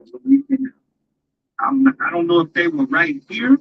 So we can, I don't know if they were right here.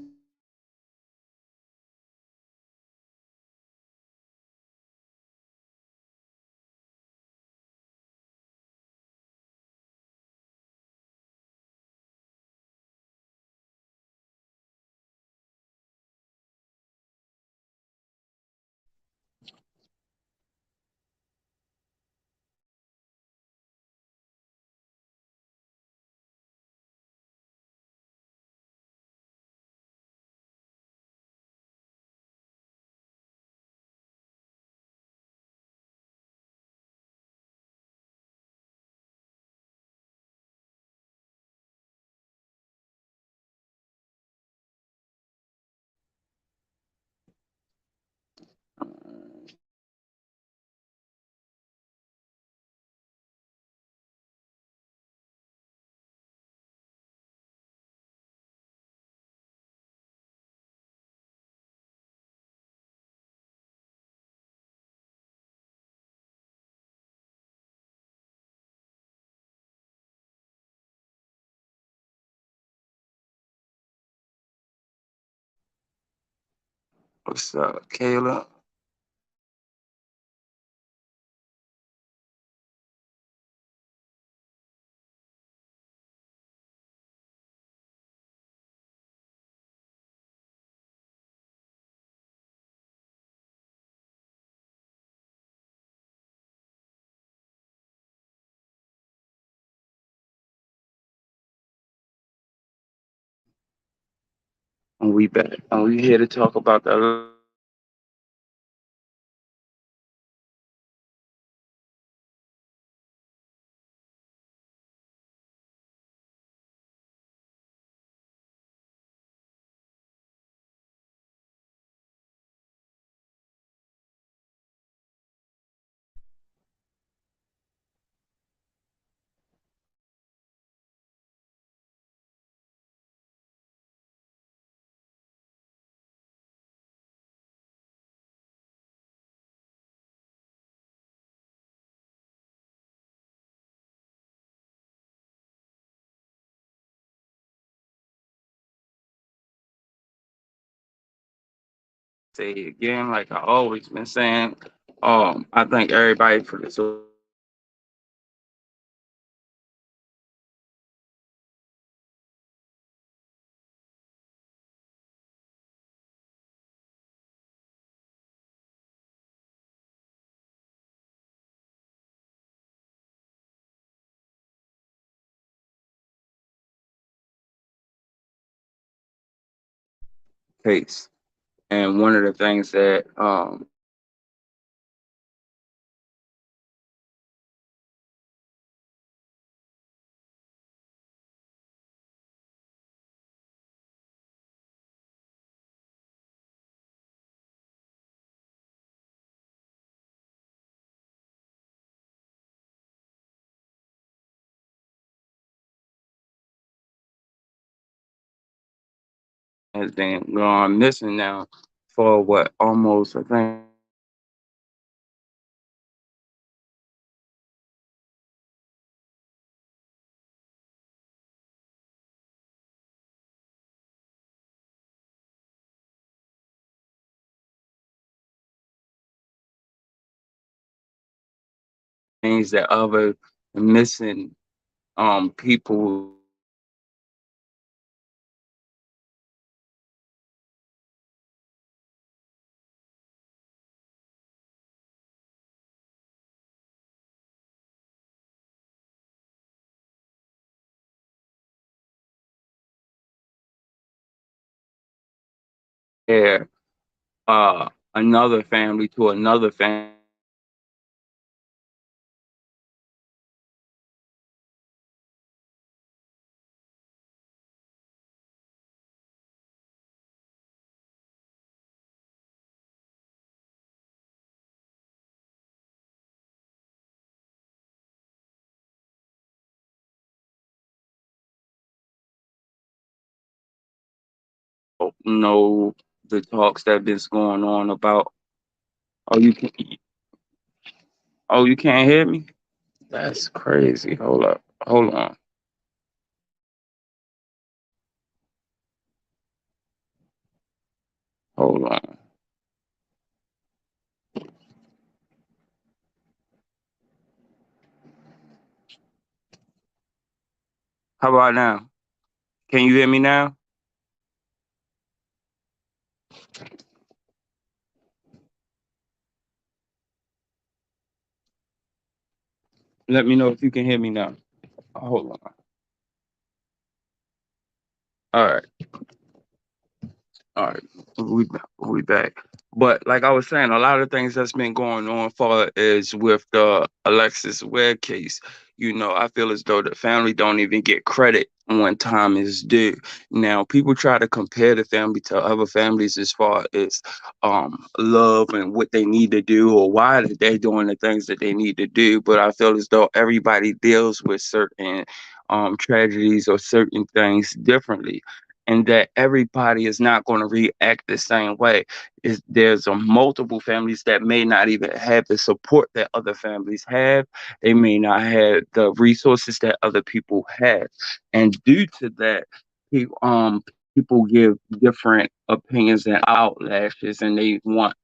What's up, Kayla? And we back. And we here to talk about the say it again, like I always been saying. I thank everybody for the case. And one of the things that has been gone missing now for what almost I think things that other missing people there another family to another family. Know the talks that been going on about. Oh, you can. Oh, you can't hear me. That's crazy. Hold up. Hold on. Hold on. How about now? Can you hear me now? Let me know if you can hear me now. Hold on. All right. All right, we back. But like I was saying, a lot of things that's been going on for is with the Alexis Ware case. I feel as though the family don't even get credit when time is due. Now, people try to compare the family to other families as far as love and what they need to do or why they're doing the things that they need to do. But I feel as though everybody deals with certain tragedies or certain things differently, and that everybody is not going to react the same way. There's multiple families that may not even have the support that other families have. They may not have the resources that other people have, and due to that, people give different opinions and outlashes, and they want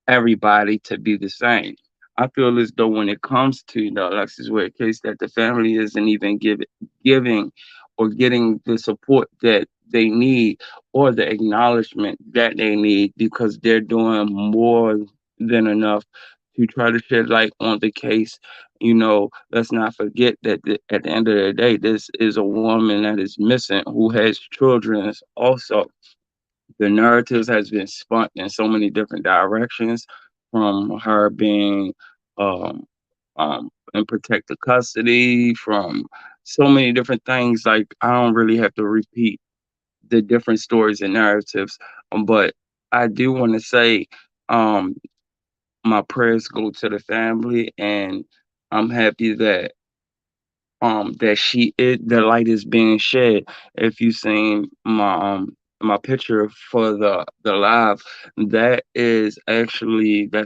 everybody to be the same. I feel as though when it comes to the Alexis Ware case, that the family isn't even giving or getting the support that they need or the acknowledgement that they need, because they're doing more than enough to try to shed light on the case. Let's not forget that at the end of the day, this is a woman that is missing who has children also. The narratives has been spun in so many different directions, from her being um in protective custody, from so many different things. Like, I don't really have to repeat the different stories and narratives, but I do want to say, um my prayers go to the family, and I'm happy that the light is being shed. If you seen my picture for the live, that's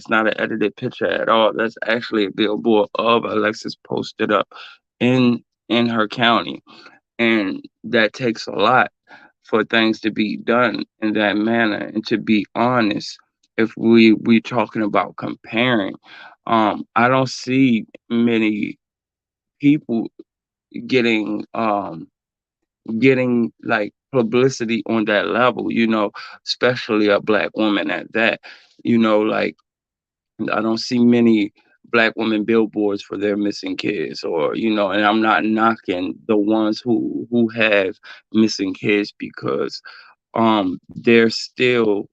not an edited picture at all. That's actually a billboard of Alexis posted up in her county, and that takes a lot for things to be done in that manner. And to be honest, if we talking about comparing, I don't see many people getting like publicity on that level, especially a black woman at that. Like, I don't see many black women billboards for their missing kids, or and I'm not knocking the ones who have missing kids, because they're still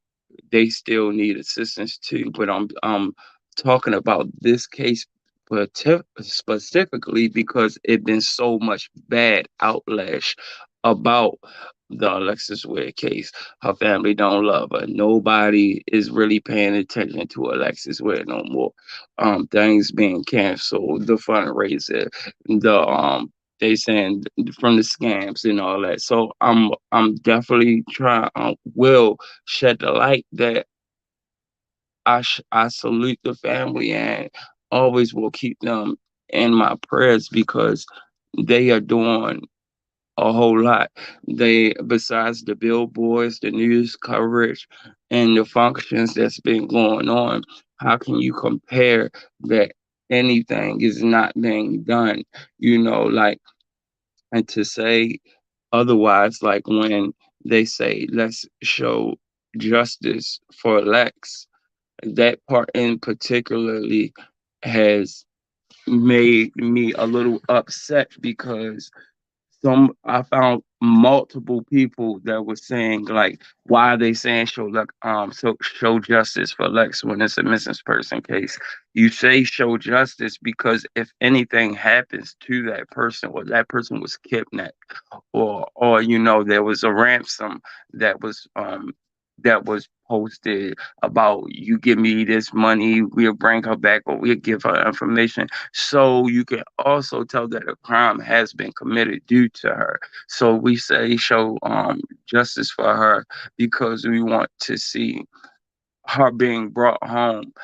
they still need assistance too. But I'm talking about this case specifically because it been so much bad outlash about the Alexis Ware case. Her family don't love her. Nobody is really paying attention to Alexis Ware no more. Things being canceled, the fundraiser, they saying from the scams and all that. So I'm definitely trying, will shed the light that I salute the family, and always will keep them in my prayers, because they are doing a whole lot. They, besides the billboards, the news coverage, and the functions that's been going on, how can you compare that anything is not being done? Like, and to say otherwise, like when they say, let's show justice for Lex, that part in particularly has made me a little upset, because I found multiple people that were saying, like, why are they saying show justice for Lex when it's a missing person case? You say show justice because if anything happens to that person, or that person was kidnapped, or there was a ransom that was posted about, you give me this money, we'll bring her back, or we'll give her information, so you can also tell that a crime has been committed due to her. So we say show justice for her, because we want to see her being brought home,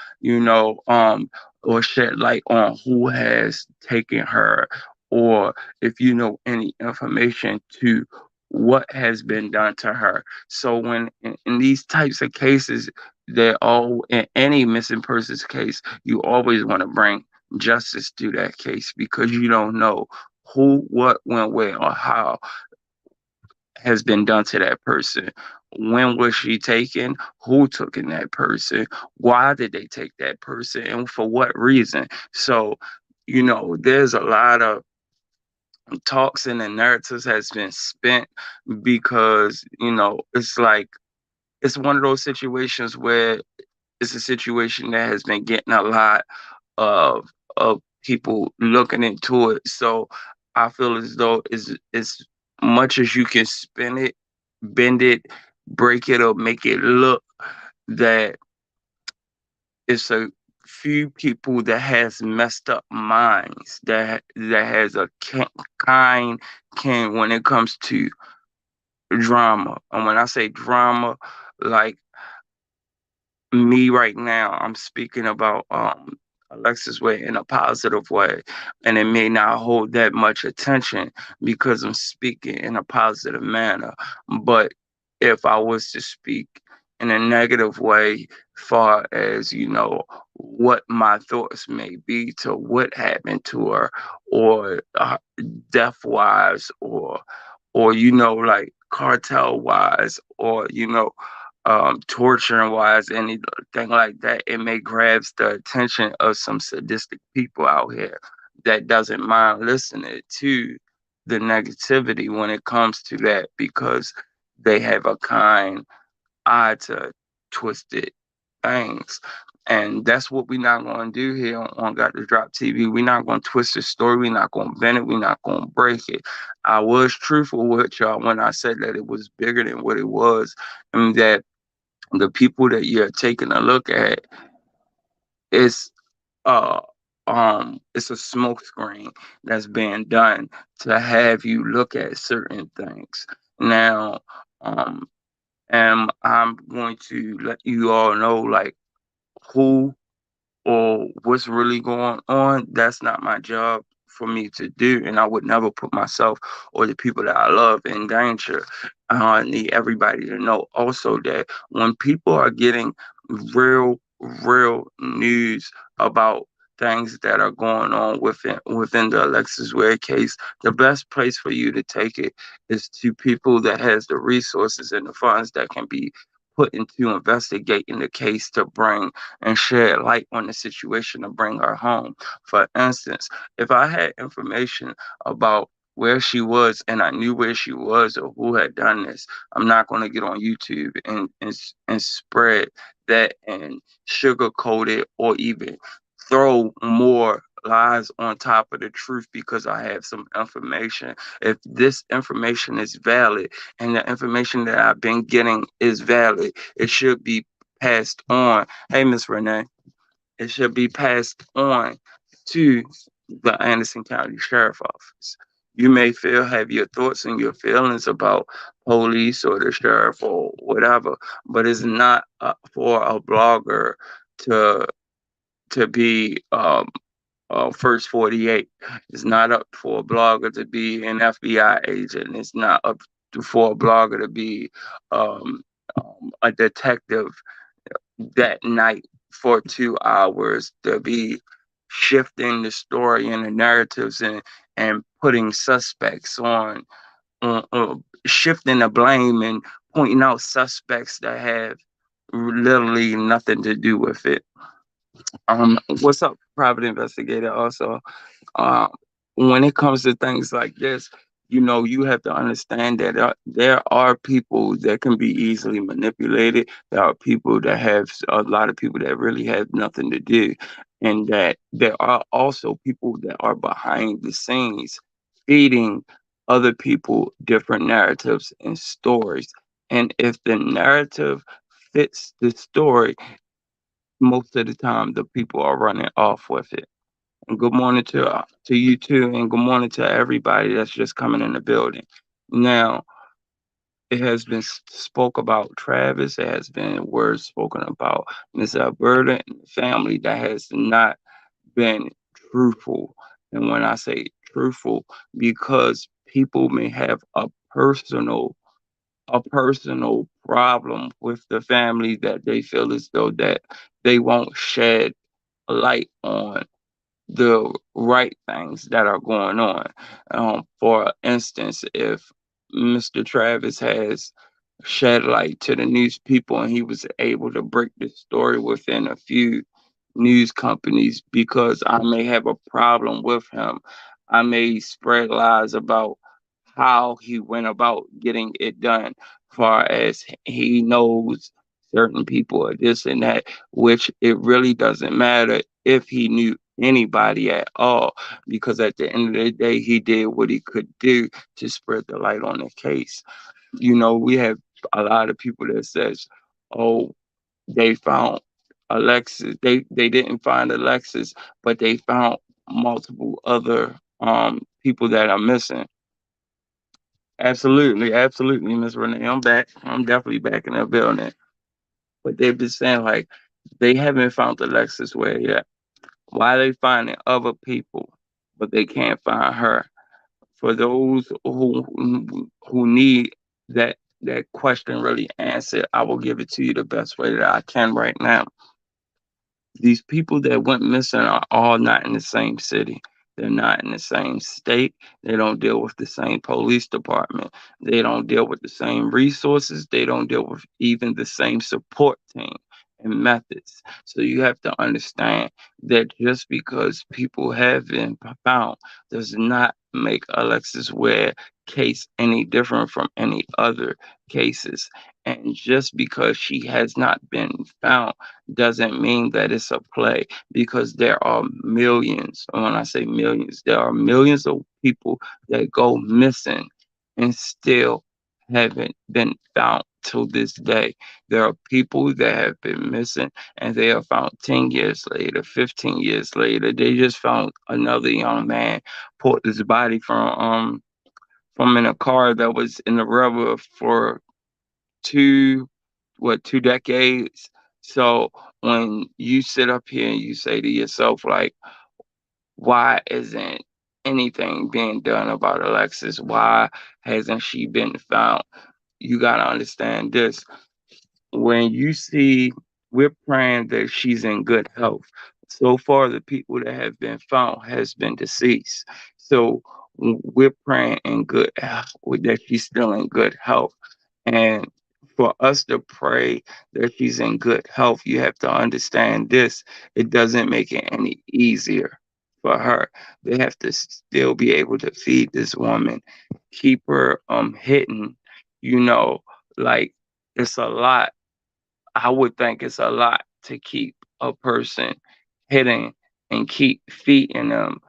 or shed light on who has taken her, or if you know any information to what has been done to her. So when in these types of cases, they're all in any missing persons case, you always want to bring justice to that case because you don't know who, what, when, where, or how has been done to that person. When was she taken? Who took in that person? Why did they take that person? And for what reason? So, there's a lot of talks and the narratives has been spent because, it's like it's one of those situations where it's a situation that has been getting a lot of people looking into it. So I feel as though as much as you can spin it, bend it, break it up, make it look that it's a few people that has messed up minds that has a kind can when it comes to drama. And when I say drama, like me right now, I'm speaking about Alexis Way in a positive way, and it may not hold that much attention because I'm speaking in a positive manner. But if I was to speak in a negative way, far as what my thoughts may be to what happened to her, or death wise, or like cartel wise, or torturing wise, anything like that, it may grabs the attention of some sadistic people out here that doesn't mind listening to the negativity when it comes to that because they have a kind eye to twisted things. And that's what we're not going to do here on Got to Drop TV. We're not going to twist the story. We're not going to bend it. We're not going to break it. I was truthful with y'all when I said that it was bigger than what it was, and that the people that you're taking a look at is uh it's a smoke screen that's being done to have you look at certain things. Now, um and I'm going to let you all know like who or what's really going on. That's not my job for me to do, and I would never put myself or the people that I love in danger. I need everybody to know also that when people are getting real, real news about things that are going on within the Alexis Ware case, the best place for you to take it is to people that has the resources and the funds that can be put into investigating the case to bring and shed light on the situation to bring her home. For instance, if I had information about where she was and I knew where she was or who had done this, I'm not going to get on YouTube and spread that and sugarcoat it or even throw more lies on top of the truth because I have some information. If this information is valid and the information that I've been getting is valid, it should be passed on. Hey, Miss Renee, it should be passed on to the Anderson County Sheriff Office. You may have your thoughts and your feelings about police or the sheriff or whatever, but it's not for a blogger to be first 48. It's not up for a blogger to be an FBI agent. It's not up for a blogger to be um, a detective that night for 2 hours, to be shifting the story and the narratives and putting suspects on shifting the blame and pointing out suspects that have literally nothing to do with it. What's up, private investigator? Also, uh, when it comes to things like this, you have to understand that there are people that can be easily manipulated. There are people that have a lot of people that really have nothing to do, and that there are also people that are behind the scenes feeding other people different narratives and stories. And if the narrative fits the story, most of the time the people are running off with it. And good morning to you too, and good morning to everybody that's just coming in the building. Now, it has been spoke about Travis. It has been words spoken about Miss Alberta and the family that has not been truthful. And when I say truthful, because people may have a personal a personal problem with the family that they feel as though that they won't shed light on the right things that are going on. For instance, if Mr. Travis has shed light to the news people and he was able to break the story within a few news companies because I may have a problem with him, I may spread lies about how he went about getting it done, far as he knows certain people or this and that, which it really doesn't matter if he knew anybody at all, because at the end of the day, he did what he could do to spread the light on the case. We have a lot of people that says, "Oh, they found Alexis. They didn't find Alexis, but they found multiple other people that are missing." Absolutely, absolutely, Miss Renee. I'm back. I'm definitely back in that building. But they've been saying like they haven't found Alexis Ware yet. Why are they finding other people, but they can't find her? For those who need that question really answered, I will give it to you the best way that I can right now. These people that went missing are all not in the same city. They're not in the same state. They don't deal with the same police department. They don't deal with the same resources. They don't deal with even the same support team and methods. So you have to understand that just because people have been found does not make Alexis Ware case any different from any other cases. And just because she has not been found doesn't mean that it's a play, because there are millions. And when I say millions, there are millions of people that go missing and still haven't been found till this day. There are people that have been missing and they are found 10 years later, 15 years later. They just found another young man, pulled his body from in a car that was in the river for two what 2 decades. So when you sit up here and you say to yourself like, why isn't anything being done about Alexis? Why hasn't she been found? You got to understand this. When you see, we're praying that she's in good health. So far the people that have been found has been deceased. So we're praying in good health, that she's still in good health. And for us to pray that she's in good health, you have to understand this. It doesn't make it any easier for her. They have to still be able to feed this woman, keep her hidden, you know, like it's a lot. I would think it's a lot to keep a person hidden and keep feeding them,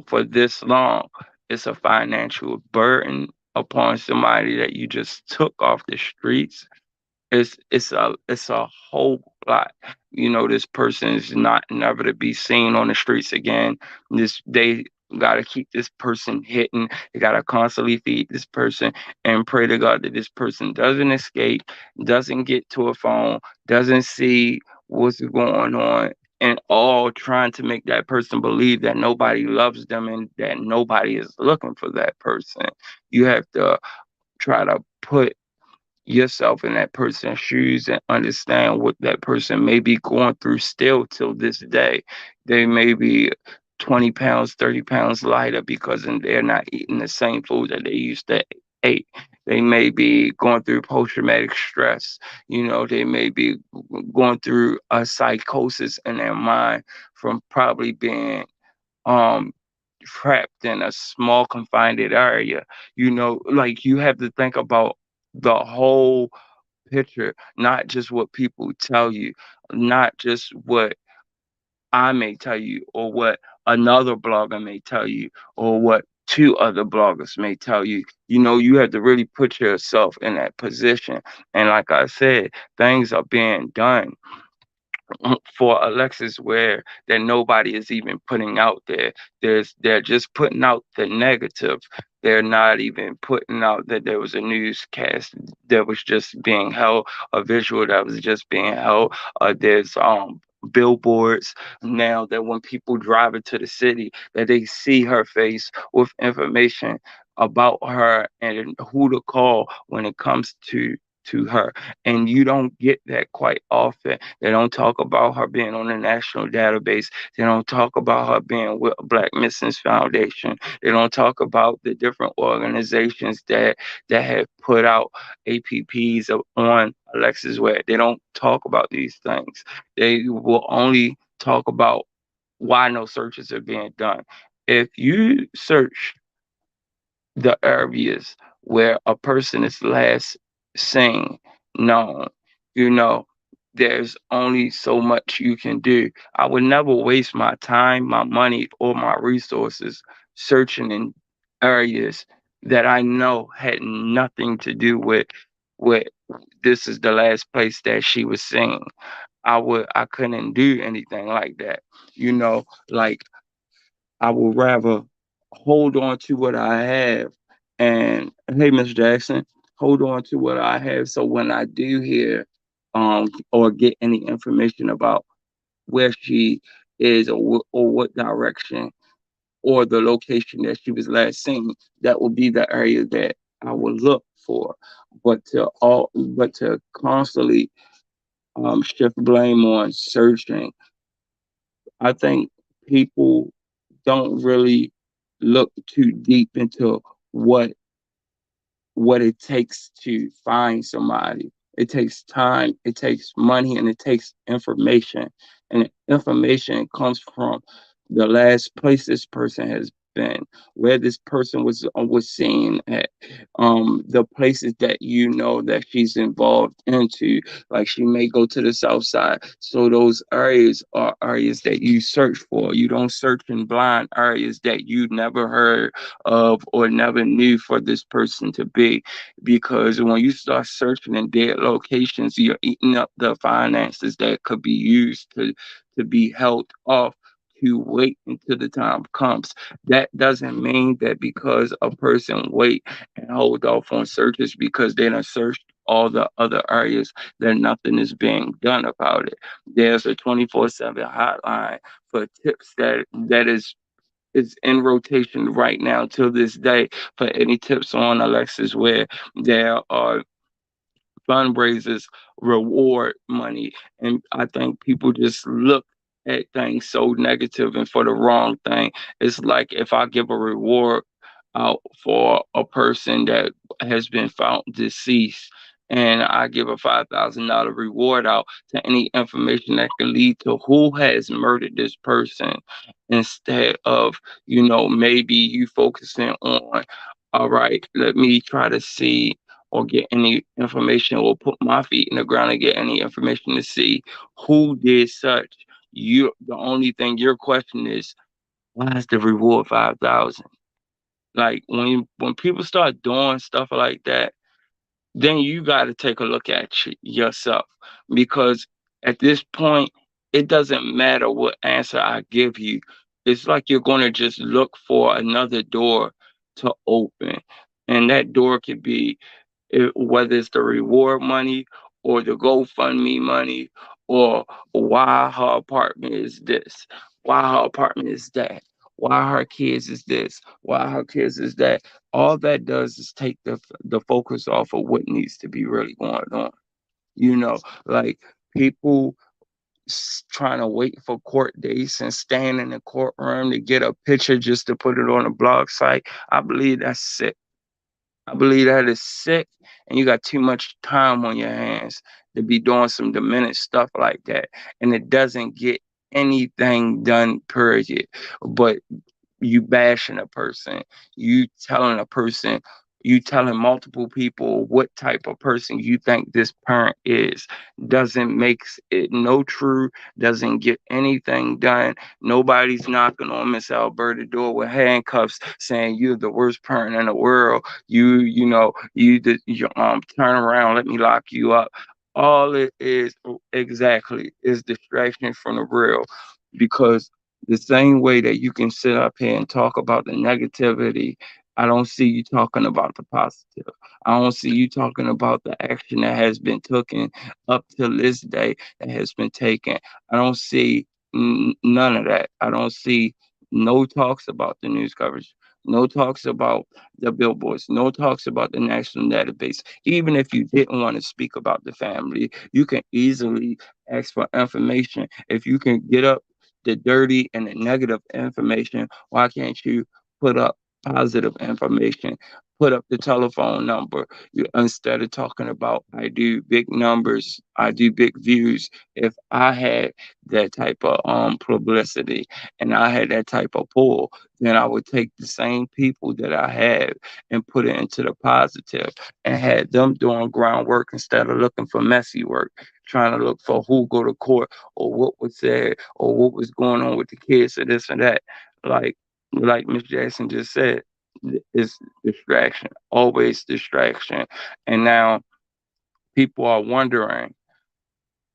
for this long. It's a financial burden upon somebody that you just took off the streets. It's a whole lot. This person is not never to be seen on the streets again. They gotta keep this person hidden. They gotta constantly feed this person and pray to God that this person doesn't escape, doesn't get to a phone, doesn't see what's going on, and all trying to make that person believe that nobody loves them and that nobody is looking for that person. You have to try to put yourself in that person's shoes and understand what that person may be going through still till this day. They may be 20 pounds, 30 pounds lighter because they're not eating the same food that they used to eat. They may be going through post traumatic stress. They may be going through a psychosis in their mind from probably being um trapped in a small confined area. Like you have to think about the whole picture, not just what people tell you, not just what I may tell you, or what another blogger may tell you, or what two other bloggers may tell you. You have to really put yourself in that position. And like I said, things are being done for Alexis Ware that nobody is even putting out there. They're just putting out the negative. They're not even putting out that there was a newscast that was just being held, a visual that was just being held. There's billboards now that when people drive into the city that they see her face with information about her and who to call when it comes to her. And you don't get that quite often. They don't talk about her being on the national database. They don't talk about her being with Black Missing Foundation. They don't talk about the different organizations that have put out APPs on Alexis Ware. They don't talk about these things. They will only talk about why no searches are being done. If you search the areas where a person is last seen, known, you know, there's only so much you can do. I would never waste my time, my money, or my resources searching in areas that I know had nothing to do with this is the last place that she was seen. I couldn't do anything like that. You know, like I would rather hold on to what I have. And hey, Miss Jackson, hold on to what I have. So when I do hear or get any information about where she is or what direction or the location that she was last seen, that will be the area that I will look for. But to constantly shift blame on searching, I think people don't really look too deep into what what it takes to find somebody. It takes time, it takes money, and it takes information. And information comes from the last place this person has been, where this person was seen at, the places that you know that she's involved into. Like she may go to the south side, so those areas are areas that you search for. You don't search in blind areas that you never heard of or never knew for this person to be. Because when you start searching in dead locations, you're eating up the finances that could be used to be held off to wait until the time comes. That doesn't mean that because a person wait and hold off on searches because they done searched all the other areas that nothing is being done about it. There's a 24/7 hotline for tips that is in rotation right now till this day for any tips on Alexis Ware. There are fundraisers, reward money, and I think people just look at things so negative and for the wrong thing. It's like if I give a reward out for a person that has been found deceased. And I give a $5,000 reward out to any information that can lead to who has murdered this person, instead of, maybe you focusing on, all right, let me try to see or get any information or put my feet in the ground and get any information to see who did such. The only thing your question is, why is the reward 5,000? Like when people start doing stuff like that, then you got to take a look at yourself, because at this point it doesn't matter what answer I give you. It's like you're going to just look for another door to open, and that door could be, whether it's the reward money or the GoFundMe money, or why her apartment is this, why her apartment is that, why her kids is this, why her kids is that. All that does is take the focus off of what needs to be really going on. You know, like people trying to wait for court dates and stand in the courtroom to get a picture just to put it on a blog site. I believe that's sick. I believe that is sick, and you got too much time on your hands to be doing some diminished stuff like that. And it doesn't get anything done, period. But you bashing a person, you telling a person, you telling multiple people what type of person you think this parent is, doesn't make it no true, doesn't get anything done. Nobody's knocking on Miss Alberta's door with handcuffs saying you're the worst parent in the world. You turn around, let me lock you up. All it is exactly is distraction from the real, because the same way that you can sit up here and talk about the negativity, I don't see you talking about the positive. I don't see you talking about the action that has been taken up till this day that has been taken. I don't see none of that. I don't see no talks about the news coverage. No talks about the billboards. No talks about the national database. Even if you didn't want to speak about the family, you can easily ask for information. If you can get up the dirty and the negative information, why can't you put up positive information? Put up the telephone number. Instead of talking about, I do big numbers, I do big views. If I had that type of publicity and I had that type of pull, then I would take the same people that I have and put it into the positive and had them doing groundwork instead of looking for messy work, trying to look for who go to court or what was said or what was going on with the kids or this and that. Like like Miss Jackson just said, it's distraction, always distraction. And now people are wondering,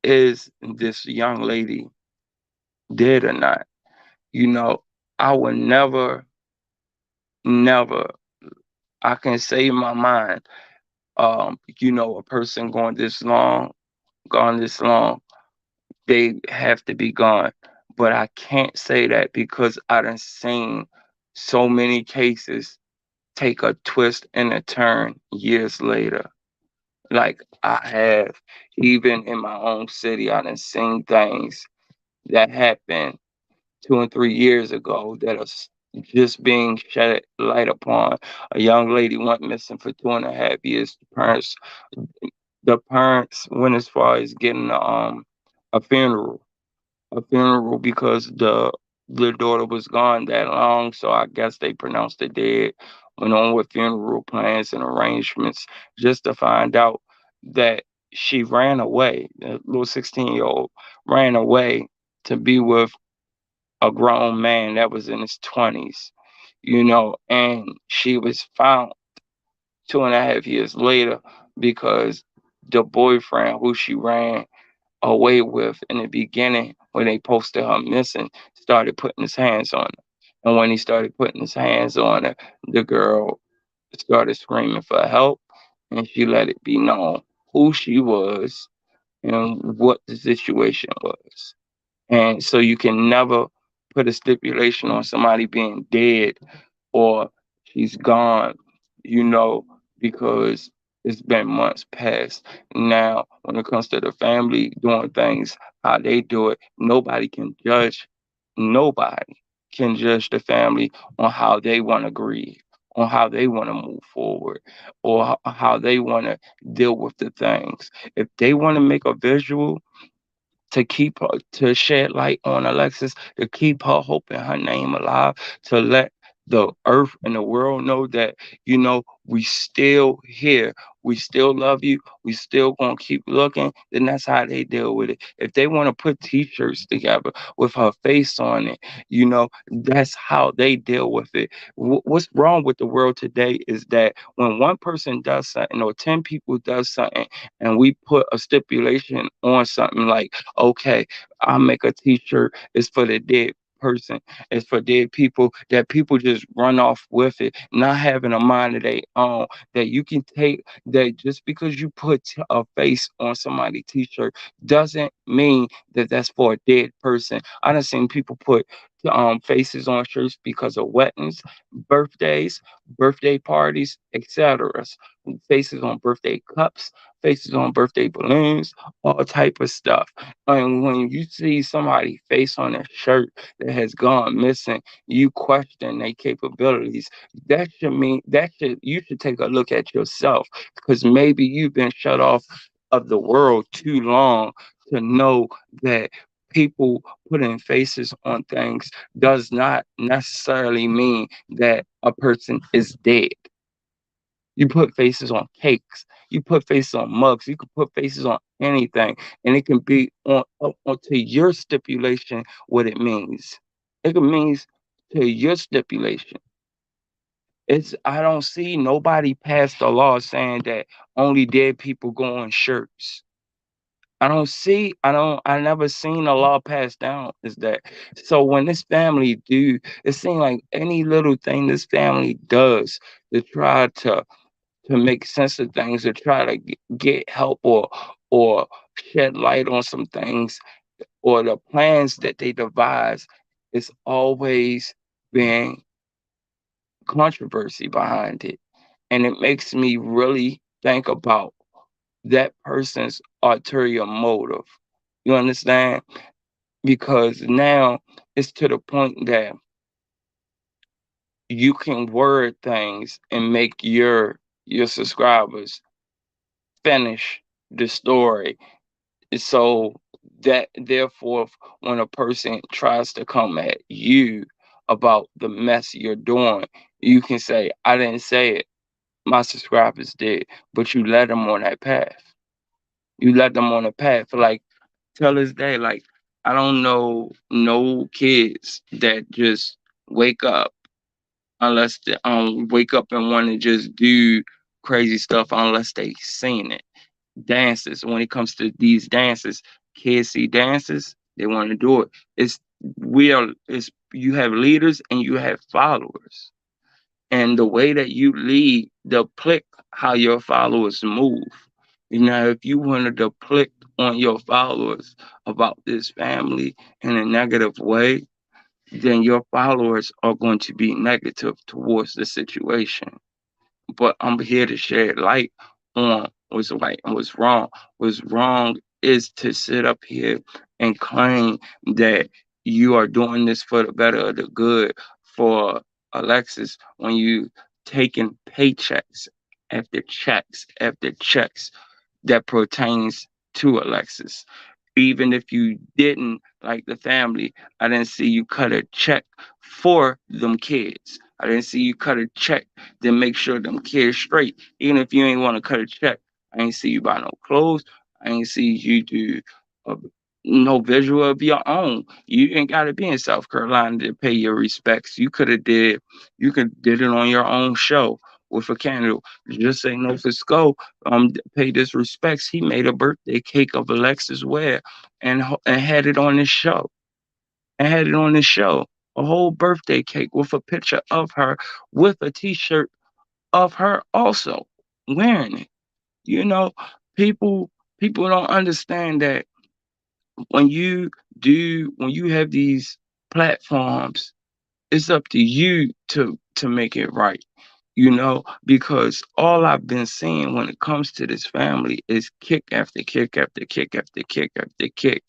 is this young lady dead or not? You know, I would never, never, I can say in my mind, a person gone this long, they have to be gone. But I can't say that because I done seen so many cases take a twist and a turn years later. Like I have, even in my own city, I done seen things that happened 2 and 3 years ago that are just being shed light upon. A young lady went missing for 2.5 years. The parents went as far as getting a funeral, because the daughter was gone that long. So I guess they pronounced it dead. Went on with funeral plans and arrangements just to find out that she ran away. The little 16-year-old ran away to be with a grown man that was in his 20s, and she was found 2.5 years later because the boyfriend who she ran away with in the beginning, when they posted her missing, started putting his hands on her. And when he started putting his hands on her, the girl started screaming for help, and she let it be known who she was and what the situation was. And so you can never put a stipulation on somebody being dead or she's gone, you know, because it's been months past. Now, when it comes to the family doing things, how they do it, nobody can judge the family on how they want to grieve, on how they want to move forward, or how they want to deal with the things. If they want to make a visual to keep her, to shed light on Alexis, to keep her hope and her name alive, to let the earth and the world know that, we still here. We still love you. We still gonna keep looking. Then that's how they deal with it. If they want to put t-shirts together with her face on it, that's how they deal with it. What's wrong with the world today is that when one person does something or 10 people does something and we put a stipulation on something like, okay, I'll make a t-shirt. It's for the dead person. It's for dead people, that people just run off with it, not having a mind of their own. That you can take that just because you put a face on somebody's t-shirt doesn't mean that that's for a dead person. I done seen people put faces on shirts because of weddings, birthdays, birthday parties, etc. Faces on birthday cups, faces on birthday balloons, all type of stuff. And when you see somebody face on a shirt that has gone missing, you question their capabilities. That should you should take a look at yourself, because maybe you've been shut off of the world too long to know that people putting faces on things does not necessarily mean that a person is dead. You put faces on cakes. You put faces on mugs. You can put faces on anything, and it can be on up onto your stipulation what it means. It can means to your stipulation. It's I don't see nobody pass the law saying that only dead people go on shirts. I never seen a law passed down is that. So when this family do, it seems like any little thing this family does to try to make sense of things, to try to get help or shed light on some things, or the plans that they devise, it's always been controversy behind it. And it makes me really think about that person's ulterior motive. You understand? Because now it's to the point that you can word things and make your subscribers finish the story. So that therefore, when a person tries to come at you about the mess you're doing, you can say, I didn't say it. My subscribers did, but you led them on that path. You led them on a path. Like, till this day, like, I don't know no kids that just wake up unless they wake up and want to just do crazy stuff unless they seen it. Dances, when it comes to these dances, kids see dances, they want to do it. It's you have leaders and you have followers. And the way that you lead depict how your followers move. You know, if you want to depict on your followers about this family in a negative way, then your followers are going to be negative towards the situation. But I'm here to shed light on what's right and what's wrong. What's wrong is to sit up here and claim that you are doing this for the better of the good for Alexis when you taking paychecks after checks that pertains to Alexis. Even if you didn't like the family, I didn't see you cut a check for them kids. I didn't see you cut a check to make sure them kids straight. Even if you ain't want to cut a check, I ain't see you buy no clothes. I ain't see you do uh, no visual of your own. You ain't got to be in South Carolina to pay your respects. You could did it on your own show with a candle. Just say no for Sco paid his respects. He made a birthday cake of Alexis Ware and had it on his show. And had it on his show. A whole birthday cake with a picture of her with a t-shirt of her also wearing it. You know, people people don't understand that when when you have these platforms, it's up to you to make it right. You know, because all I've been seeing when it comes to this family is kick after kick after kick after kick after kick,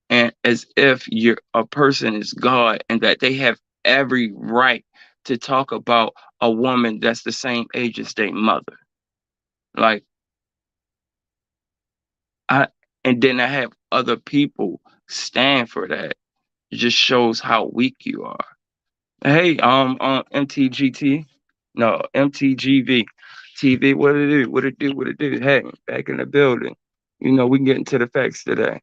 and as if you're a person is God and that they have every right to talk about a woman that's the same age as their mother. Like I, and then I have other people stand for that. It just shows how weak you are. Hey, MTGT, no, MTGV, TV, what it do, what it do, what it do. Hey, back in the building. You know, we get into the facts today,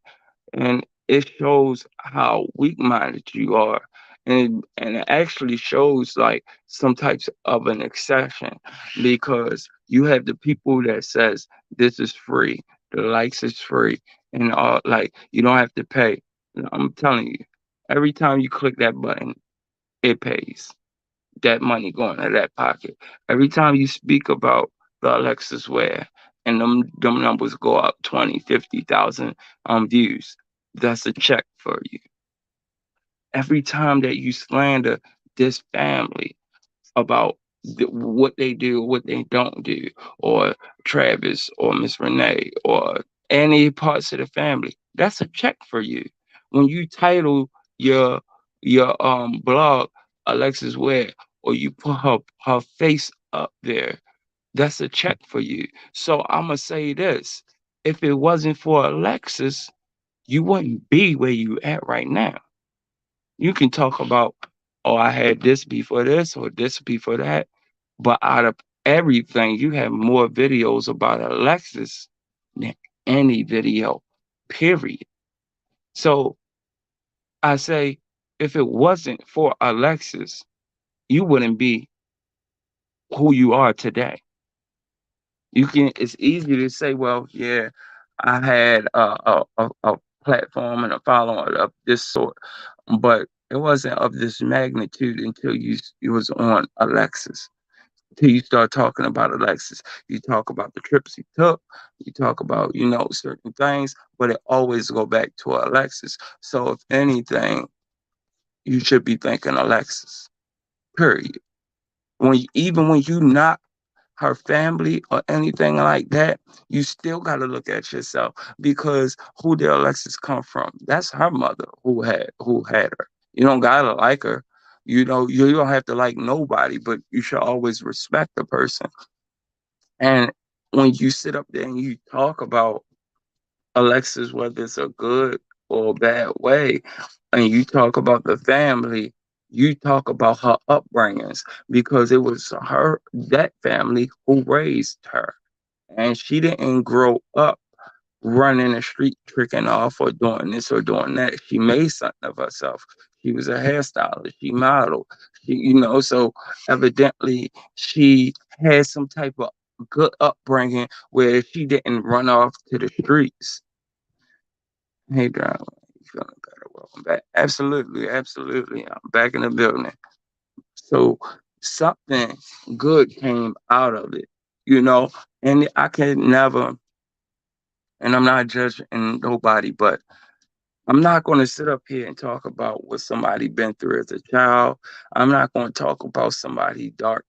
and it shows how weak-minded you are, and it actually shows like some types of an exception because you have the people that says this is free, the likes is free, and all like you don't have to pay. I'm telling you, every time you click that button it pays. That money going to that pocket. Every time you speak about the Alexis Ware and them numbers go up 20, 50,000 views, that's a check for you. Every time that you slander this family about what they do, what they don't do, or Travis or Miss Renee or any parts of the family, that's a check for you. When you title your blog Alexis Ware or you put her face up there, that's a check for you. So I'm gonna say this: if it wasn't for Alexis, you wouldn't be where you at right now. You can talk about, oh, I had this before this or this before that. But out of everything, you have more videos about Alexis than any video, period. So I say, if it wasn't for Alexis, you wouldn't be who you are today. It's easy to say, well, yeah, I had a platform and a following of this sort, but it wasn't of this magnitude until you was on Alexis. Till you start talking about Alexis. You talk about the trips he took. You talk about, certain things, but it always go back to Alexis. So if anything, you should be thanking Alexis. Period. Even when you not her family or anything like that, you still got to look at yourself, because who did Alexis come from? That's her mother who had her. You don't gotta like her. You don't have to like nobody, but you should always respect the person. And when you sit up there and you talk about Alexis, whether it's a good or a bad way, and you talk about the family, you talk about her upbringings, because it was that family who raised her. And she didn't grow up running the street tricking off or doing this or doing that. She made something of herself. She was a hairstylist. She modeled. So evidently she had some type of good upbringing where she didn't run off to the streets. Hey, darling, you feeling better? Welcome back. Absolutely, absolutely. I'm back in the building. So something good came out of it, you know, and I can never, and I'm not judging nobody, but I'm not going to sit up here and talk about what somebody been through as a child. I'm not going to talk about somebody dark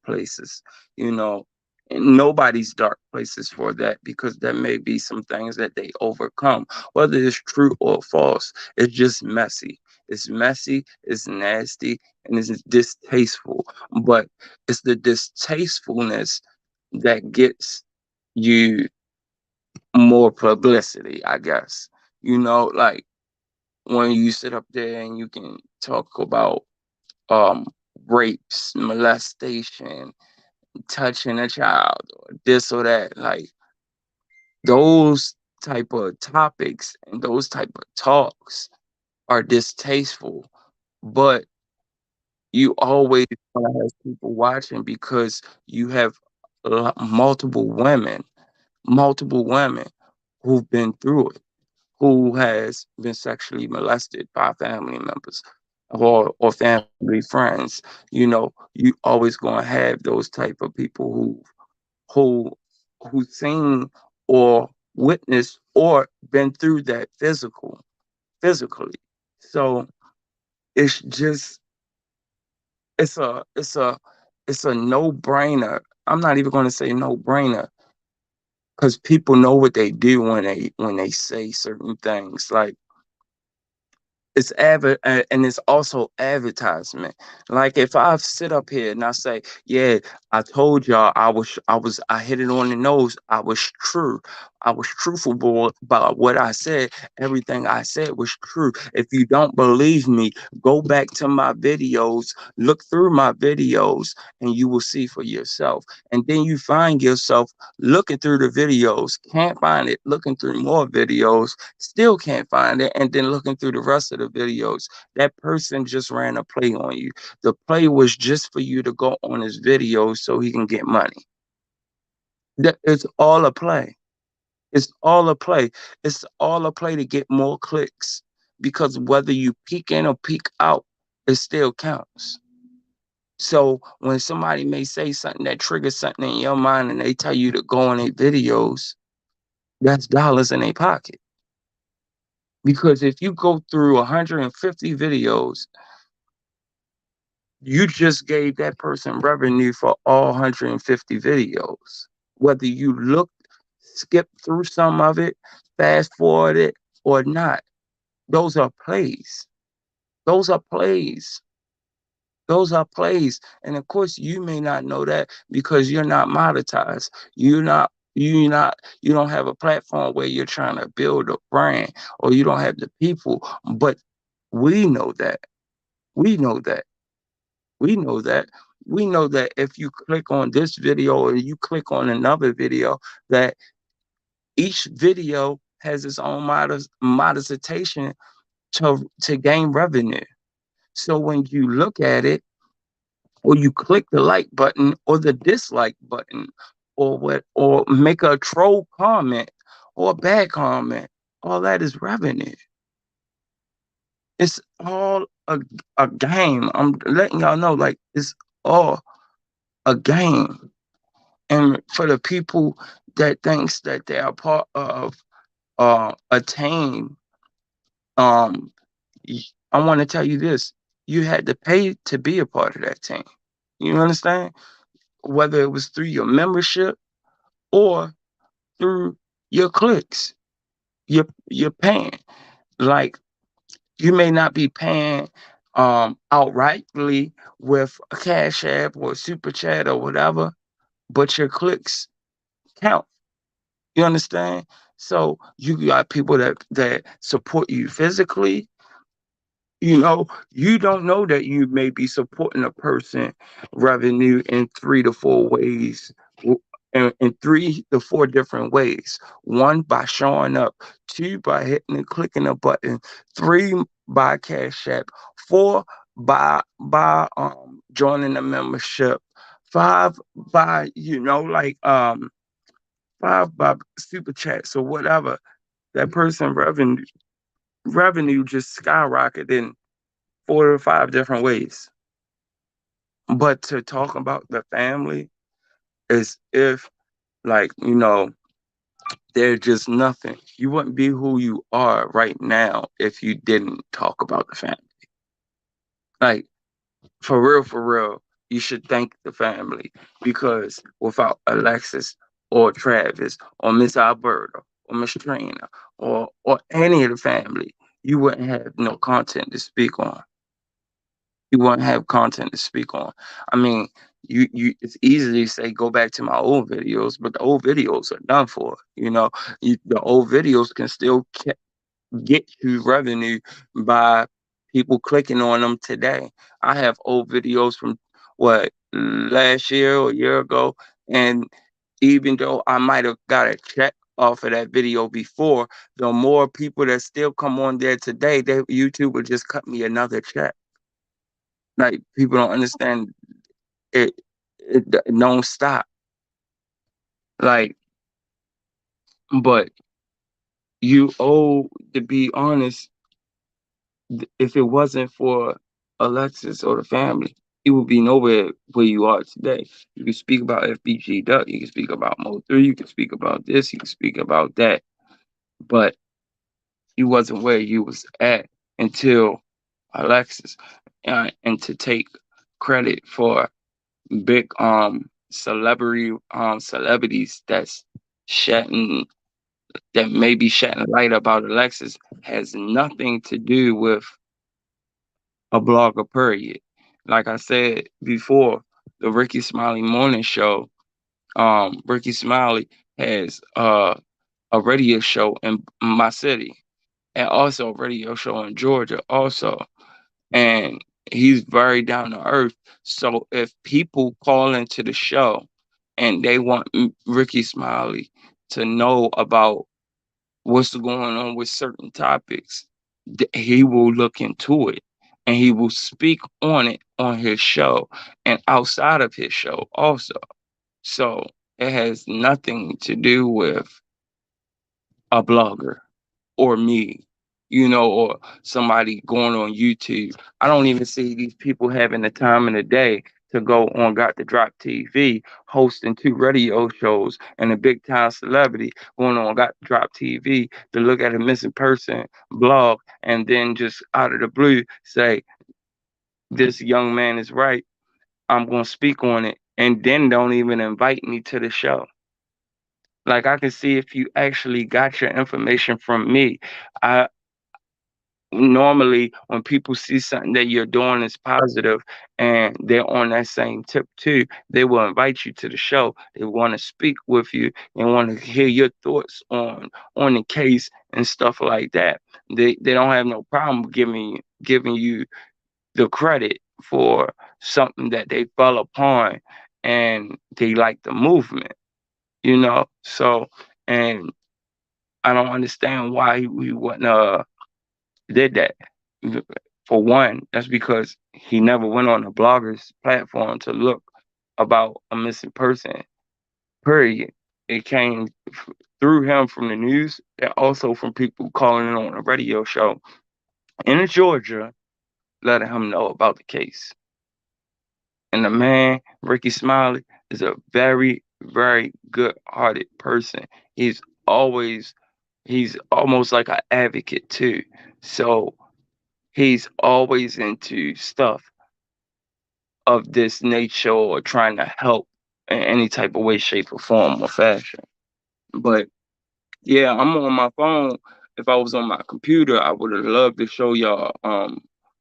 places, you know, and nobody's dark places for that, because there may be some things that they overcome, whether it's true or false. It's just messy. It's messy, it's nasty, and it's distasteful. But it's the distastefulness that gets you more publicity, I guess. Like when you sit up there and you can talk about um rapes, molestation, touching a child, or this or that, like those type of topics and those type of talks are distasteful, but you always gonna have people watching, because you have multiple women who've been through it, who has been sexually molested by family members or family friends. You always gonna have those type of people who who seen or witnessed or been through that physically. So it's just it's a it's a it's a no brainer. I'm not even gonna say no brainer, because people know what they do when they say certain things. Like and it's also advertisement. Like if I sit up here and I say, yeah, I told y'all I hit it on the nose. I was true. I was truthful about what I said. Everything I said was true. If you don't believe me, go back to my videos, look through my videos, and you will see for yourself. And then you find yourself looking through the videos, can't find it, looking through more videos, still can't find it, and then looking through the rest of the videos. That person just ran a play on you. The play was just for you to go on his video so he can get money. It's all a play. It's all a play. It's all a play to get more clicks, because whether you peek in or peek out, it still counts. So when somebody may say something that triggers something in your mind and they tell you to go on their videos, that's dollars in their pocket. Because if you go through 150 videos, you just gave that person revenue for all 150 videos. Whether you skip through some of it, fast forward it, or not, those are plays. Those are plays. Those are plays. And of course, you may not know that because you're not monetized. You don't have a platform where you're trying to build a brand, or you don't have the people. But we know that. We know that. We know that. We know that if you click on this video or you click on another video, that each video has its own monetization to gain revenue. So when you look at it, or you click the like button or the dislike button, or make a troll comment or a bad comment, all that is revenue. It's all a game. I'm letting y'all know, like, it's all a game. And for the people that thinks that they are part of a team, um, I want to tell you this: you had to pay to be a part of that team. You understand? Whether it was through your membership or through your clicks, you're paying. Like, you may not be paying outrightly with a Cash App or a Super Chat or whatever, but your clicks count. You understand? So you got people that support you physically. You don't know that you may be supporting a person revenue in 3 to 4 ways, in 3 to 4 different ways. One, by showing up. Two, by hitting and clicking a button. Three, by Cash App. Four, by joining a membership. Five, by five, by super chats or whatever. That person revenue just skyrocketed in 4 to 5 different ways. But to talk about the family as if, like, they're just nothing. You wouldn't be who you are right now if you didn't talk about the family. Like, for real, you should thank the family, because without Alexis or Travis or Miss Alberta or Miss Trina or any of the family, you wouldn't have no content to speak on. You won't have content to speak on. I mean, it's easy to say go back to my old videos, but the old videos are done for. The old videos can still get you revenue by people clicking on them today. I have old videos from what, last year or a year ago, and even though I might have got a check off of that video before, the more people that still come on there today, YouTube will just cut me another check. Like, people don't understand it. It don't stop. Like, but you owe, to be honest, if it wasn't for Alexis or the family, you would be nowhere where you are today. You can speak about FBG Duck, you can speak about Mo3, you can speak about this, you can speak about that, but you wasn't where you was at until Alexis. And to take credit for big celebrities shedding that may be shedding light about Alexis has nothing to do with a blogger, period. Like I said before, the Ricky Smiley morning show, Ricky Smiley has a radio show in my city, and also a radio show in Georgia also. And he's very down to earth. So if people call into the show and they want Ricky Smiley to know about what's going on with certain topics, he will look into it and he will speak on it on his show and outside of his show also. So it has nothing to do with a blogger or me, or somebody going on YouTube. I don't even see these people having the time in the day to go on Got to Drop TV, hosting 2 radio shows, and a big time celebrity going on Got to Drop TV to look at a missing person blog and then just out of the blue say, this young man is right. I'm going to speak on it. And then don't even invite me to the show. Like, I can see if you actually got your information from me. I Normally, when people see something that you're doing is positive and they're on that same tip too, they will invite you to the show. They want to speak with you and want to hear your thoughts on the case and stuff like that. They don't have no problem giving you the credit for something that they fell upon and they like the movement. So, and I don't understand why we wouldn't did that. For one, that's because he never went on a blogger's platform to look about a missing person. Period. It came through him from the news and also from people calling in on a radio show in Georgia, letting him know about the case. And the man, Ricky Smiley, is a very, very good-hearted person. He's always, he's almost like an advocate too. So he's always into stuff of this nature or trying to help in any type of way, shape, or form or fashion. But yeah, I'm on my phone. If I was on my computer, I would have loved to show y'all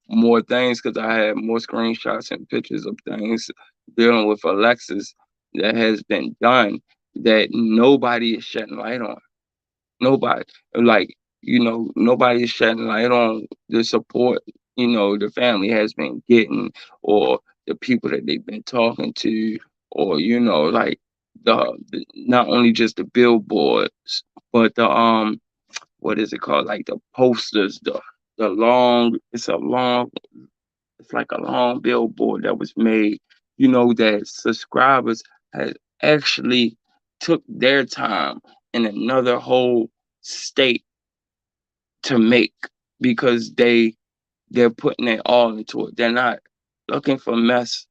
more things because I had more screenshots and pictures of things dealing with Alexis that has been done that nobody is shedding light on. Nobody, like, nobody is shedding light on the support, the family has been getting, or the people that they've been talking to, or, like not only just the billboards, but the what is it called? Like the posters, the long, it's like a long billboard that was made, that subscribers had actually took their time in another whole state to make, because they're putting it all into it. They're not looking for mess.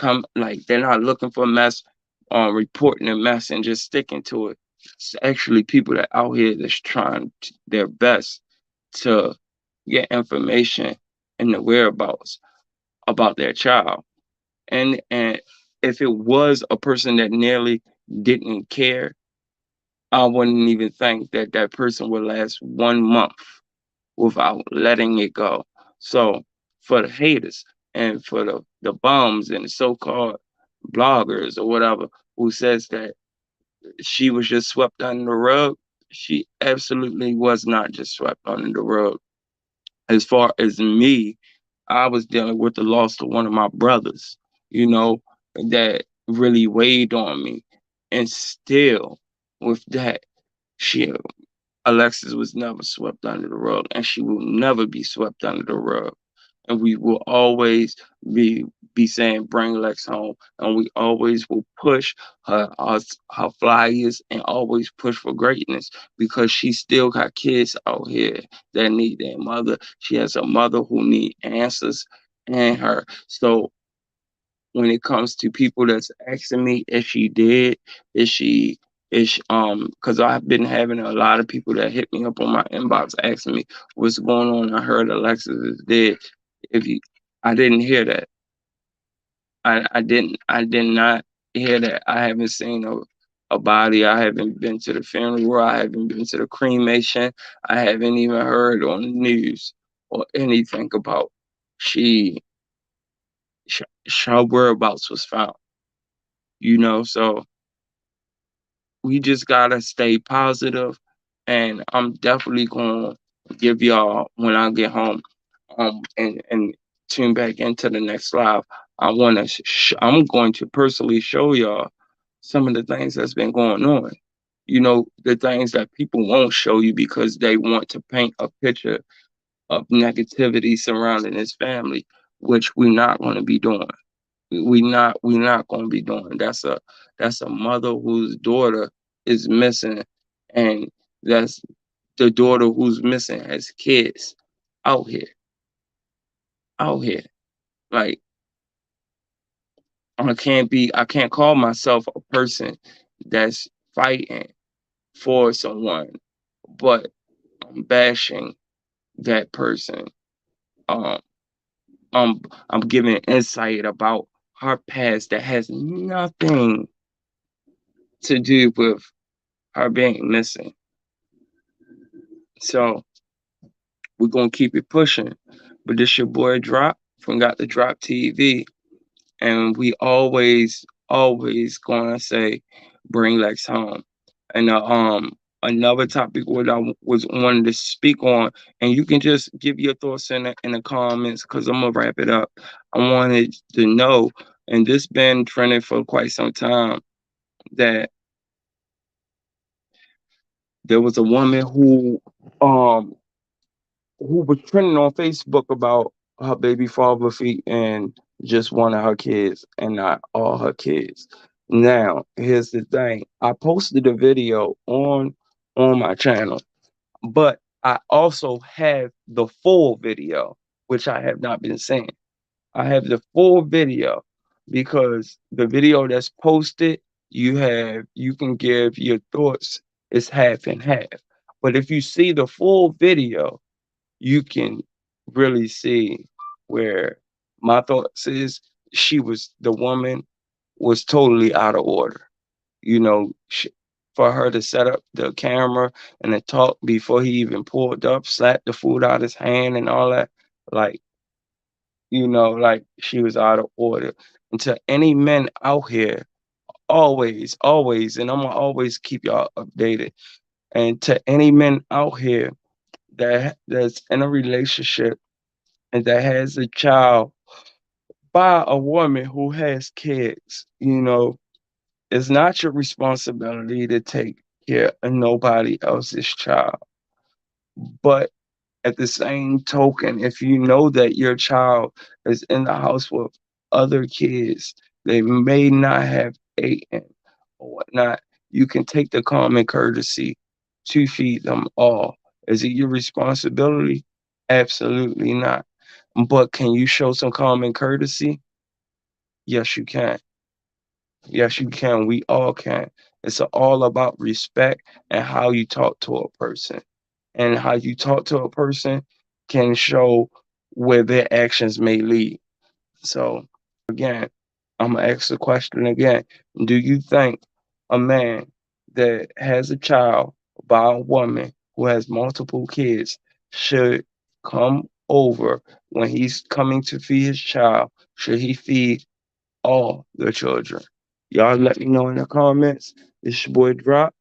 They're not looking for mess, reporting a mess and just sticking to it. It's actually people that out here that's trying their best to get information and the whereabouts about their child. And if it was a person that nearly didn't care, I wouldn't even think that that person would last 1 month without letting it go. So for the haters and for the bums and the so-called bloggers or whatever who says that she was just swept under the rug, she absolutely was not just swept under the rug. As far as me, I was dealing with the loss of one of my brothers, you know, that really weighed on me. And still, with that, she Alexis was never swept under the rug, and she will never be swept under the rug. And we will always be be saying bring Lex home, and we always will push her flyers and always push for greatness, because she still got kids out here that need their mother. She has a mother who need answers and her. So when it comes to people that's asking me if she did, is she because I've been having a lot of people that hit me up on my inbox asking me what's going on. I heard Alexis is dead. If you I didn't hear that. I did not hear that. I haven't seen a body. I haven't been to the funeral. I haven't been to the cremation. I haven't even heard on the news or anything about she her whereabouts was found. So we just gotta stay positive, and I'm definitely gonna give y'all when I get home, and tune back into the next live. I'm going to personally show y'all some of the things that's been going on. The things that people won't show you because they want to paint a picture of negativity surrounding his family, which we're not going to be doing. We not gonna be doing. That's a mother whose daughter is missing, and that's the daughter who's missing has kids out here, out here. Like, I can't call myself a person that's fighting for someone, but I'm bashing that person. Um, um, I'm giving insight about her past that has nothing to do with her being missing. So we're gonna keep it pushing. But this your boy Drop from Got the Drop TV, and we always gonna say bring Lex home. And another topic what I was wanted to speak on, and you can just give your thoughts in the comments because I'm gonna wrap it up. I wanted to know, and this been trending for quite some time, that there was a woman um who was trending on Facebook about her baby father feet and just one of her kids and not all her kids. Now, here's the thing. I posted a video on my channel, but I also have the full video, which I have not been saying. I have the full video because the video that's posted, you can give your thoughts. It's half and half. But if you see the full video, you can really see where my thoughts is the woman was totally out of order. You know, for her to set up the camera and to talk before he even pulled up, slapped the food out his hand and all that, like, like she was out of order. And to any men out here, always, always, and I'm gonna always keep y'all updated. And to any men out here that's in a relationship and that has a child by a woman who has kids, it's not your responsibility to take care of nobody else's child. But at the same token, if you know that your child is in the house with other kids, they may not have eaten or whatnot, you can take the common courtesy to feed them all. Is it your responsibility? Absolutely not. But can you show some common courtesy? Yes, you can. Yes, you can. We all can. It's all about respect and how you talk to a person. And how you talk to a person can show where their actions may lead. So, again, I'm going to ask the question again. Do you think a man that has a child by a woman who has multiple kids should come over when he's coming to feed his child? Should he feed all the children? Y'all let me know in the comments. It's your boy Drop,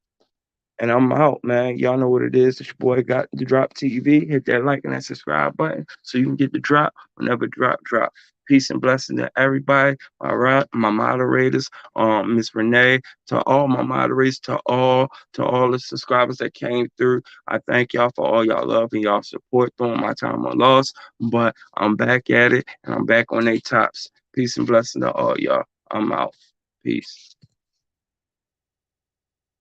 and I'm out, man. Y'all know what it is. It's your boy got the Drop TV. Hit that like and that subscribe button so you can get the drop whenever drop. Peace and blessing to everybody. My moderators, Miss Renee, to all my moderators, to all the subscribers that came through. I thank y'all for all y'all love and y'all support during my time of loss. But I'm back at it and I'm back on they tops. Peace and blessing to all y'all. I'm out. Peace.